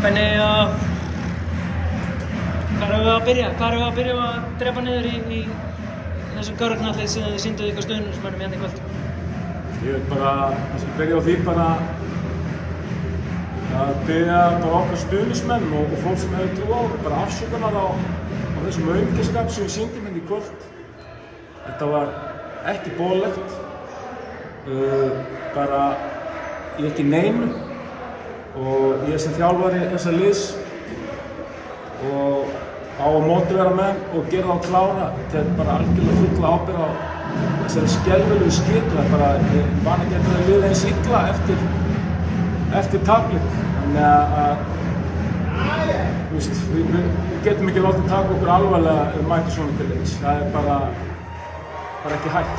Benni, hvað erum við að byrja? Hvað erum við að byrja að drepa niður í þessum görgnalli sem þið sýnduð ykkur stuðningsmönnum hérna í kvöld? Ég vil bara, kannski byrja á því bara að biðja bara okkar stuðningsmenn og fólk sem hefur trú á bara afsökunar á þessum aumingjaskap sem við sýndum hérna í kvöld. Þetta var ekki boðlegt, bara í ekki neinu. Og ég sem þjálfari þessa liðs og á að mótivera menn og gera þá klára. Þetta er bara algjörlega fulla ábyrgð á þessari skelfilegu skitu. Það er bara, ég man ekki eftir að liða eins illa eftir tapleik. Þannig að við getum ekki látið taka okkur alvarlega mæta svona til leiks. Það er bara ekki hægt.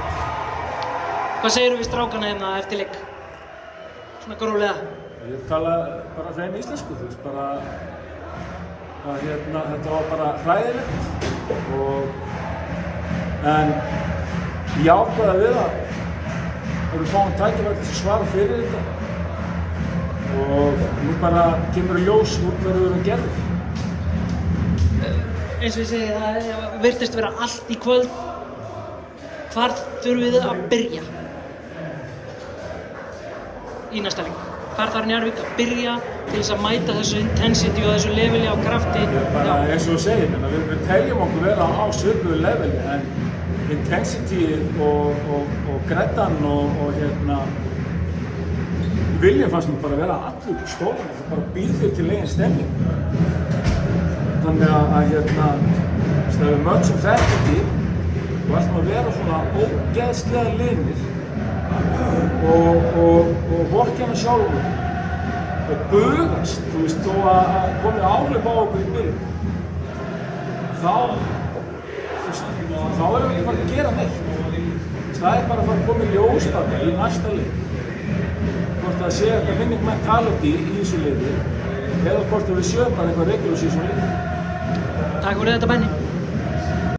Hvað segirðu við strákana hérna eftir leik? Svona gróflega? Ég tala bara hrein íslensku, þú veist, bara að þetta var bara hræðilegt en ég ákveða við að við fáum tækifæri til að svara fyrir þetta og nú bara kemur í ljós úr hverju við erum að gera. Eins og ég segi, það virtist vera allt í kvöld. Hvar þurfum við að byrja í næsta leik? Hvar þarf Njarðvík að byrja til þess að mæta þessu intensity og þessu leveli á krafti? Bara eins og þú segir, við teljum okkur vera á svipuðu leveli en intensity og græddan og viljum fannst mér bara vera allur stóðan, það bara býð þér til eigin stemning. Þannig að það er mörg sem þetta ekki og ætlum að vera svona ógeðslega linir og vorkenna sjálfur og bugast, þú veist, þó að komi áhlaup á okkur í byrjun. Þá erum við ekki bara að gera neitt. Það er bara að fara að koma í ljós bara í næsta leik. Hvort það sé eitthvað winning mentality í þessu liði eða hvort við séum bara eitthvað regular season leik. Takk fyrir þetta, Benni.